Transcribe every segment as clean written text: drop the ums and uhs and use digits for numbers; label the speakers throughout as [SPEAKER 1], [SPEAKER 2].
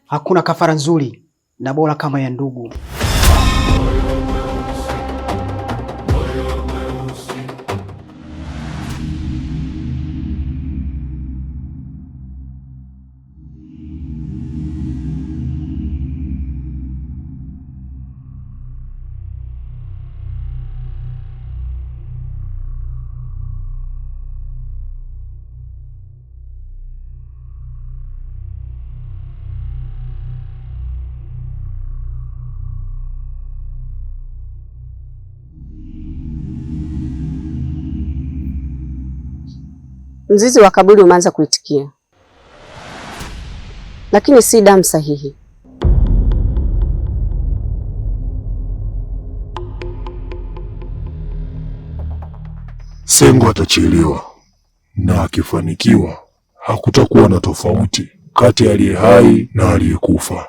[SPEAKER 1] Hakuna kafara nzuri na bora kama ya ndugu.
[SPEAKER 2] Mzizi wa kaburi umeanza kuitikia, lakini si damu sahihi.
[SPEAKER 3] Sengo atachelewa, na akifanikiwa hakutakuwa na tofauti kati ya aliye hai na aliyekufa.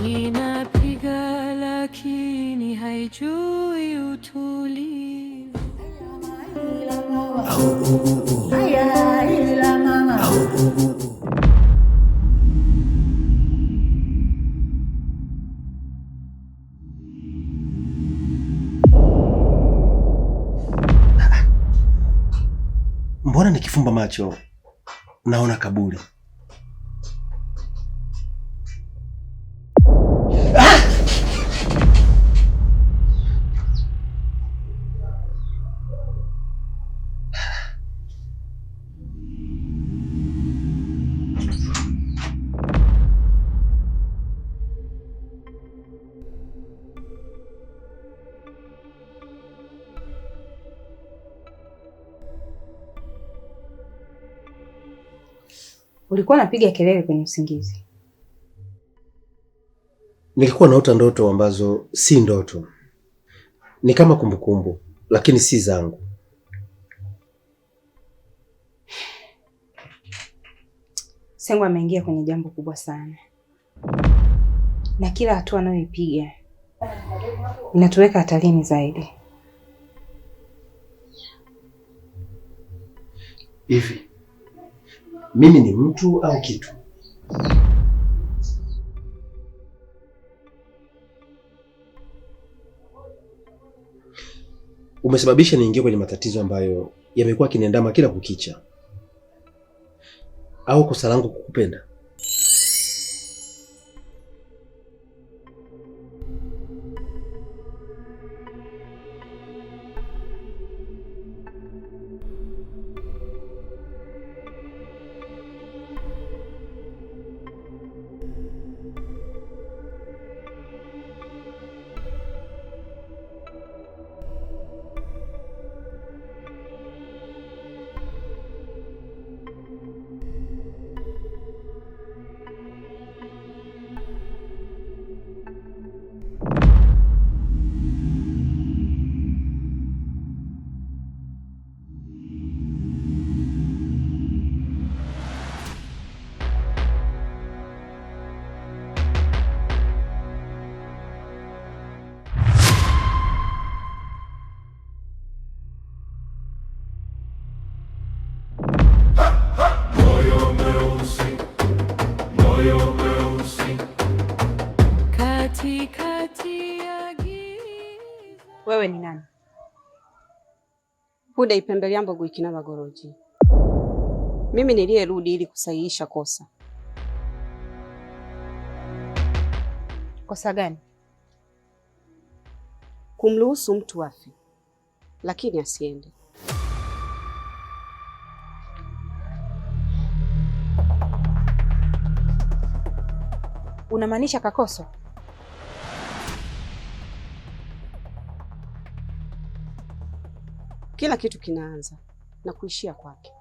[SPEAKER 4] Inapiga lakini haijui utulivu.
[SPEAKER 5] Mbona nikifumba macho naona kaburi?
[SPEAKER 6] Ulikuwa unapiga kelele kwenye usingizi?
[SPEAKER 5] Nilikuwa naota ndoto ambazo si ndoto, ni kama kumbukumbu, lakini si zangu.
[SPEAKER 6] Sengo ameingia kwenye jambo kubwa sana, na kila hatua anayoipiga inatuweka hatarini zaidi.
[SPEAKER 5] Hivi mimi ni mtu au kitu? Umesababisha niingie kwenye matatizo ambayo yamekuwa kiniandama kila kukicha. Au kosa langu kukupenda?
[SPEAKER 6] Wewe ni nani?
[SPEAKER 2] Huda ipembelyambo gwikina bagoroji. Mimi niliyerudi ili kusahihisha kosa.
[SPEAKER 6] Kosa gani?
[SPEAKER 2] Kumruhusu mtu afe, lakini asiende.
[SPEAKER 6] Unamaanisha Kakoso?
[SPEAKER 2] Kila kitu kinaanza na kuishia kwake.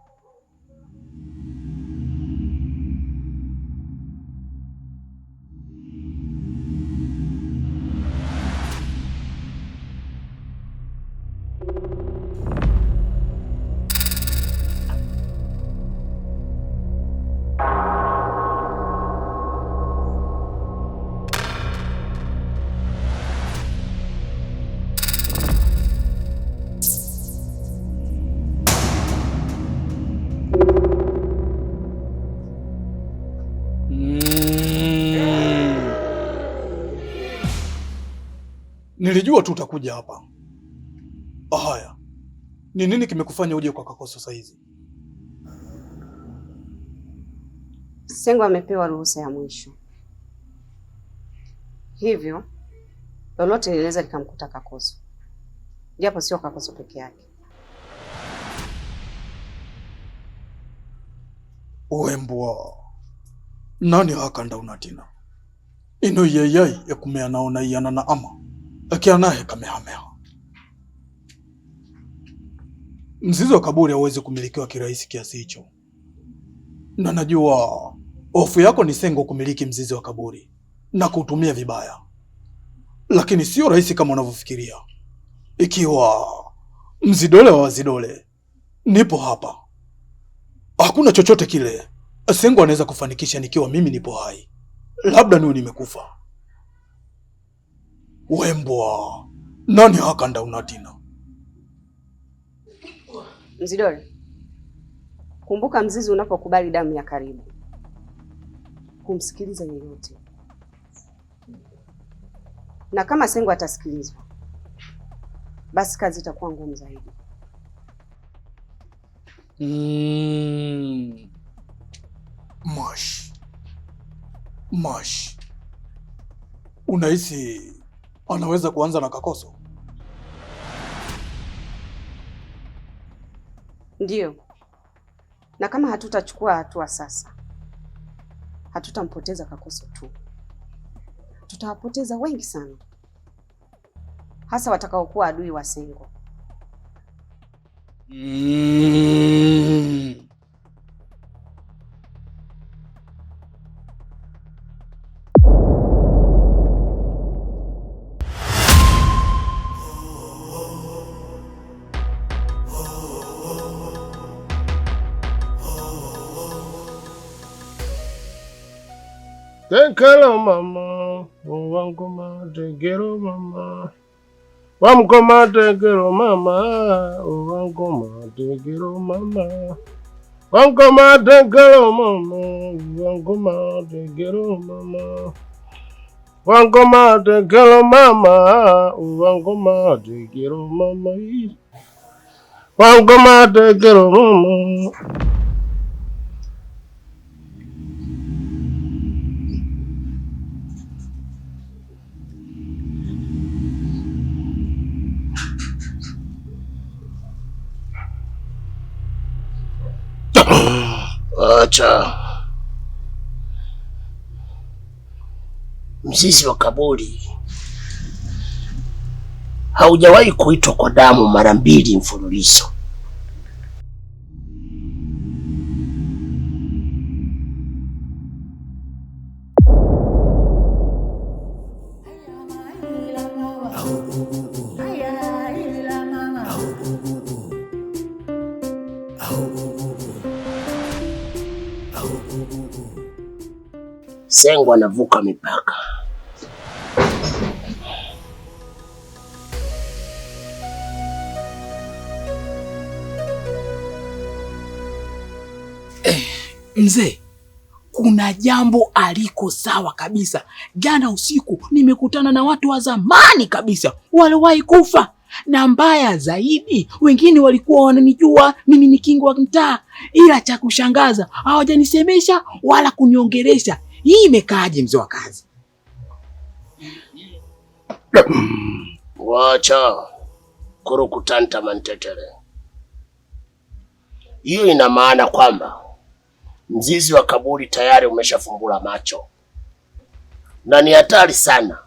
[SPEAKER 7] Nilijua tu utakuja hapa. Haya, ni nini kimekufanya uje kwa Kakoso sasa hizi?
[SPEAKER 2] Sengo amepewa ruhusa ya mwisho, hivyo lolote linaweza likamkuta Kakoso, japo sio Kakoso peke yake.
[SPEAKER 7] Uembwa nani hakanda unatina ino yeyai yakumea naona iyana na ama akianahe kamehameha. Mzizi wa kaburi hauwezi kumilikiwa kirahisi kiasi hicho, na najua hofu yako ni Sengo kumiliki mzizi wa kaburi na kuutumia vibaya, lakini sio rahisi kama unavyofikiria. Ikiwa Mzidole wa Wazidole nipo hapa, hakuna chochote kile Sengo anaweza kufanikisha nikiwa mimi nipo hai, labda niwe nimekufa. Wembwa nani hakanda unatina?
[SPEAKER 2] Mzidole, kumbuka mzizi unapokubali damu ya karibu, kumsikiliza yeyote, na kama Sengo atasikilizwa, basi kazi itakuwa ngumu zaidi.
[SPEAKER 7] Mash. Unahisi anaweza kuanza na Kakoso?
[SPEAKER 2] Ndiyo. Na kama hatutachukua hatua sasa, hatutampoteza Kakoso tu, tutawapoteza wengi sana, hasa watakaokuwa adui wa Sengo.
[SPEAKER 8] Tekelo mama, wangoma tekelo mama, wangoma tekelo mama, wangoma tekelo mama, wangoma tekelo mama, wangoma tekelo mama, wangoma tekelo mama, wangoma tekelo mama, wangoma tekelo mama. Acha. Mzizi wa kaburi haujawahi kuitwa kwa damu mara mbili mfululizo. Sengo anavuka mipaka.
[SPEAKER 9] Mzee, kuna jambo aliko sawa kabisa. Jana usiku nimekutana na watu wa zamani kabisa waliwahi kufa, na mbaya zaidi wengine walikuwa wananijua mimi ni kingo wa mtaa, ila cha kushangaza hawajanisemesha wala kuniongelesha. Hii imekaaje mzee wa kazi?
[SPEAKER 8] Wacha kurukutanta mantetere. Hiyo ina maana kwamba mzizi wa kaburi tayari umeshafumbula macho, na ni hatari sana.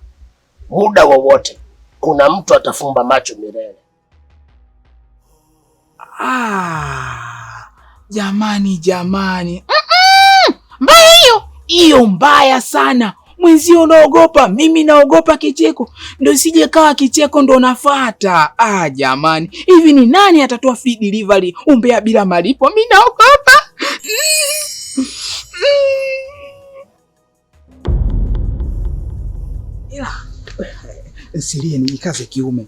[SPEAKER 8] Muda wowote kuna mtu atafumba macho milele.
[SPEAKER 9] Jamani. Mbaya hiyo mbaya sana. Mwenzio naogopa, mimi naogopa kicheko. Ndio sije kawa kicheko ndo nafuata. Jamani, hivi ni nani atatoa free delivery umbea bila malipo? Mimi naogopa. Sirie ni kazi kiume.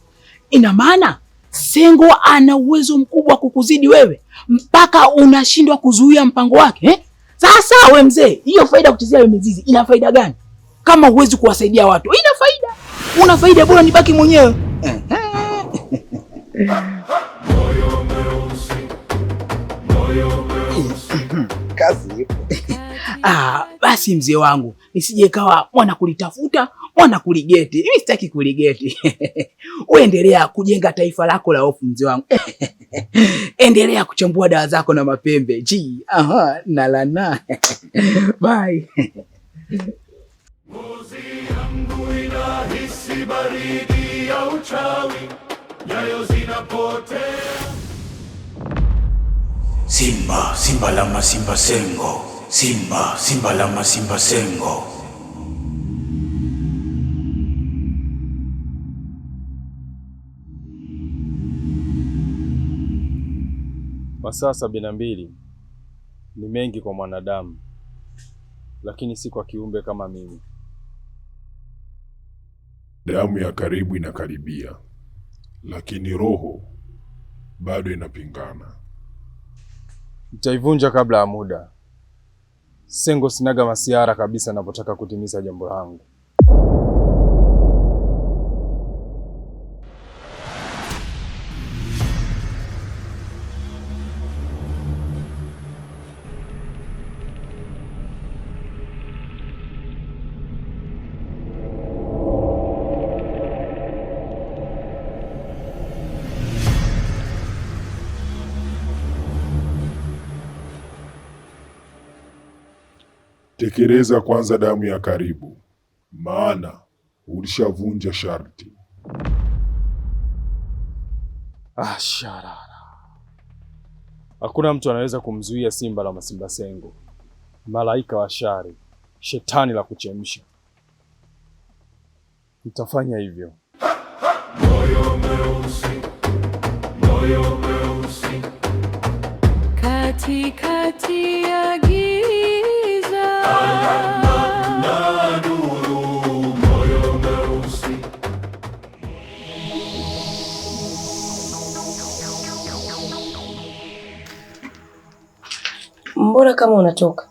[SPEAKER 9] Ina maana Sengo ana uwezo mkubwa wa kukuzidi wewe mpaka unashindwa kuzuia mpango wake eh? Sasa we mzee, hiyo faida kuchezea wewe mizizi ina faida gani? Kama huwezi kuwasaidia watu, ina faida. Una faida, bora nibaki mwenyewe.
[SPEAKER 5] Kazi ipo.
[SPEAKER 9] Basi mzee wangu, nisije kawa mwana kulitafuta, mwana kuligeti. Mimi sitaki kuligeti. Uendelea kujenga taifa lako la hofu mzee wangu. Endelea kuchambua dawa zako na mapembe. Nalana. Bye.
[SPEAKER 3] Ngozi yangu inahisi baridi ya uchawi, nyayo zinapotea.
[SPEAKER 10] Simba, simba lama simba sengo. Simba, simba lama simba sengo.
[SPEAKER 11] Masaa 72 ni mengi kwa mwanadamu, lakini si kwa kiumbe kama mimi.
[SPEAKER 3] Damu ya karibu inakaribia, lakini roho bado inapingana.
[SPEAKER 11] Nitaivunja kabla ya muda. Sengo sinaga masiara kabisa napotaka kutimiza jambo langu.
[SPEAKER 3] Tekeleza kwanza damu ya karibu, maana ulishavunja sharti.
[SPEAKER 11] Sharara. Hakuna mtu anaweza kumzuia simba la masimba sengo, malaika wa shari, shetani la kuchemsha. Nitafanya hivyo.
[SPEAKER 3] Moyo mweusi, moyo mweusi,
[SPEAKER 4] katikati ya giza
[SPEAKER 3] na nuru. Moyo mweusi,
[SPEAKER 2] Mbona kama unatoka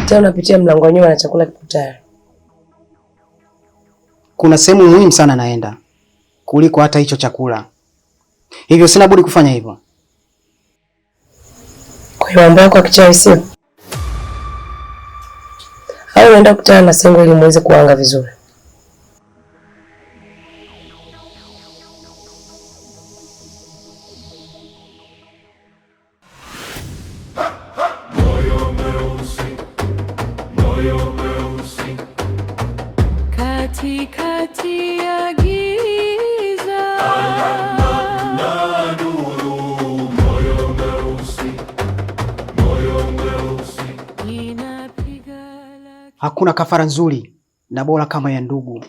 [SPEAKER 2] tena unapitia mlango wa nyuma na chakula kipo tayari?
[SPEAKER 1] Kuna sehemu muhimu sana naenda kuliko hata hicho chakula, hivyo sina budi kufanya hivyo.
[SPEAKER 2] Kwa hiyo mambo yako ya kichawi sio? Au unaenda kukutana na Sengo ili muweze kuanga vizuri?
[SPEAKER 3] moyo mweusi, moyo mweusi,
[SPEAKER 4] katikati ya giza
[SPEAKER 3] na nuru. Moyo mweusi, moyo mweusi.
[SPEAKER 4] inapiga.
[SPEAKER 1] Hakuna kafara nzuri na bora kama ya ndugu,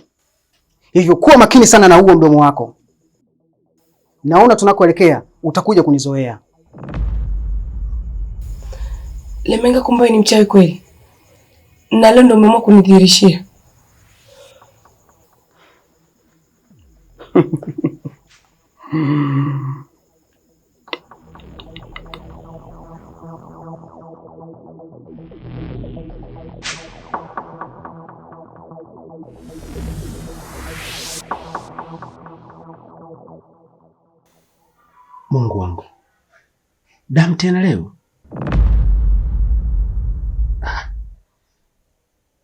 [SPEAKER 1] hivyo kuwa makini sana na huo mdomo wako. Naona tunakoelekea utakuja kunizoea.
[SPEAKER 2] Lemenga, kumbe ni mchawi kweli? Na leo ndio umeamua kunidhihirishia?
[SPEAKER 5] Mungu wangu, damu tena leo?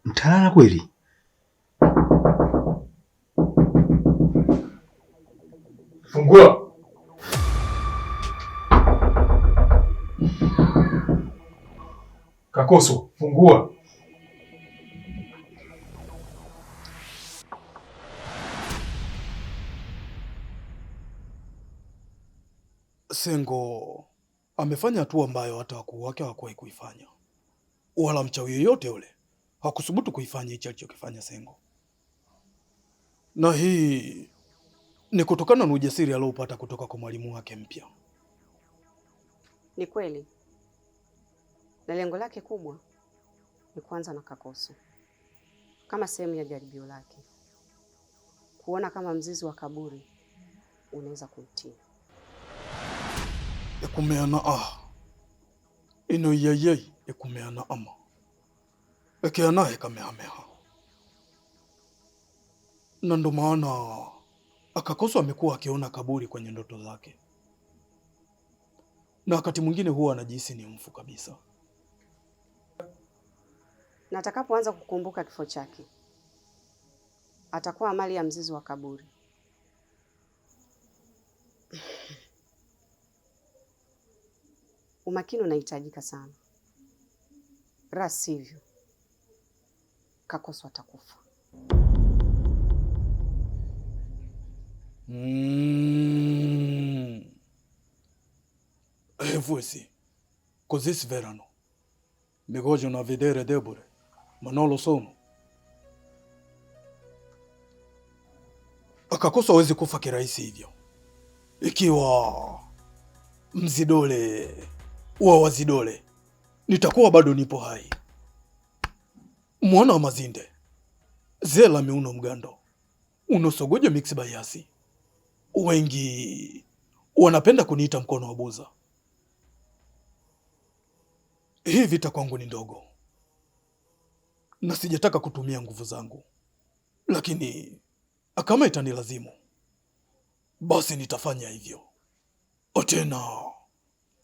[SPEAKER 5] Mtalala kweli?
[SPEAKER 3] Fungua. Kakoso, fungua.
[SPEAKER 7] Sengo amefanya hatua ambayo hata wakuu wake hawakuwahi kuifanya, wala mchawi yoyote yule hakuthubutu kuifanya hicho alichokifanya Sengo, na hii ni kutokana na ujasiri aliopata kutoka kwa mwalimu wake mpya.
[SPEAKER 2] Ni kweli, na lengo lake kubwa ni kuanza na Kakoso kama sehemu ya jaribio lake, kuona kama mzizi wa kaburi unaweza kumtii.
[SPEAKER 7] ekumeana ino yeyei ekumeana ama ekeana ekamehameha. Na ndo maana Akakoso amekuwa akiona kaburi kwenye ndoto zake, na wakati mwingine huwa anajihisi ni mfu kabisa.
[SPEAKER 2] Na atakapoanza kukumbuka kifo chake atakuwa mali ya mzizi wa kaburi. Umakini unahitajika sana, la sivyo Kakoso atakufa.
[SPEAKER 7] Vuesi così verano mi vogliono a vedere debole, ma non lo sono. Akakoso hawezi kufa kirahisi hivyo. Ikiwa Mzidole wa Wazidole nitakuwa bado nipo hai. Mwana wa Mazinde zela miuno mgando unosogoja mix bayasi. Wengi wanapenda kuniita mkono wa buza. Hii vita kwangu ni ndogo na sijataka kutumia nguvu zangu, lakini kama itanilazimu basi nitafanya hivyo. Tena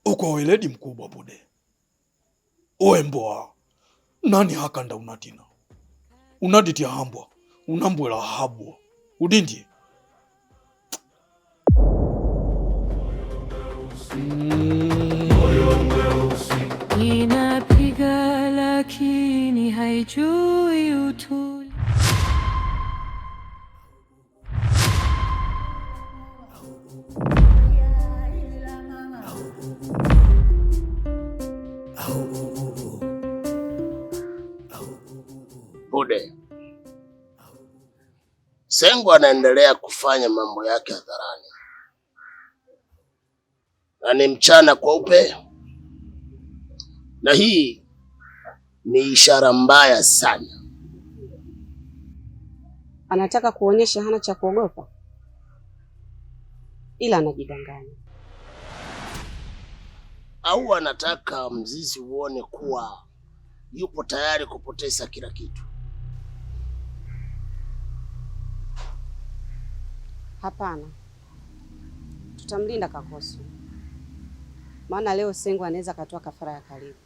[SPEAKER 7] uko weledi mkubwa bude wemboa nani hakanda unatina unaditia hambwa unambwela habwa udindi.
[SPEAKER 4] Inapiga lakini haijui utuli.
[SPEAKER 8] Bude, Sengo anaendelea kufanya mambo yake hadharani na ni mchana kweupe, na hii ni ishara mbaya sana.
[SPEAKER 2] Anataka kuonyesha hana cha kuogopa, ila anajidanganya.
[SPEAKER 8] Au anataka mzizi uone kuwa yupo tayari kupoteza kila kitu.
[SPEAKER 2] Hapana, tutamlinda Kakoso, maana leo Sengo anaweza katoa kafara ya karibu,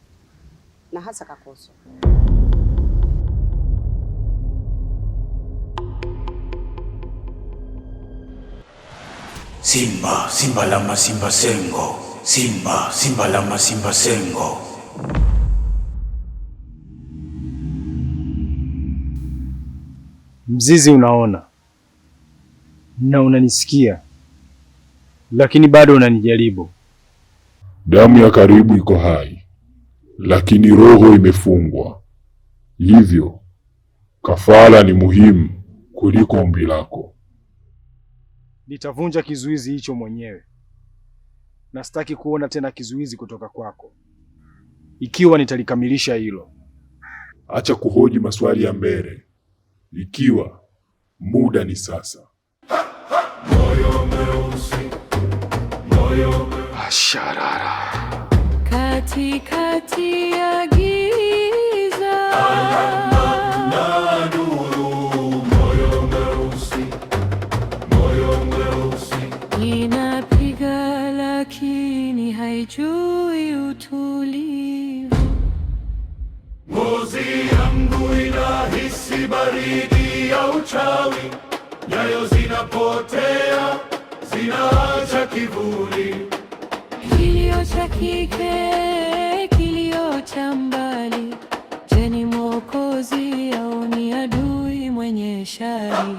[SPEAKER 2] na hasa Kakoso.
[SPEAKER 10] Simba, simba lama simba Sengo. Simba, simba lama simba Sengo.
[SPEAKER 11] Mzizi, unaona na unanisikia, lakini bado unanijaribu.
[SPEAKER 3] Damu ya karibu iko hai, lakini roho imefungwa. Hivyo kafara ni muhimu kuliko ombi lako.
[SPEAKER 11] Nitavunja kizuizi hicho mwenyewe, na sitaki kuona tena kizuizi kutoka kwako ikiwa nitalikamilisha hilo.
[SPEAKER 3] Acha kuhoji maswali ya mbele, ikiwa muda ni sasa. Moyo mweusi, moyo asharara
[SPEAKER 4] Katikati ya giza
[SPEAKER 3] na nuru. Moyo mweusi, moyo mweusi.
[SPEAKER 4] inapiga lakini haijui utulivu.
[SPEAKER 3] Ngozi yangu inahisi baridi ya uchawi, nyayo zinapotea, zinaacha kivuli.
[SPEAKER 4] Kilio cha kike, kilio cha mbali. Je, ni Mwokozi au ni adui mwenye shari?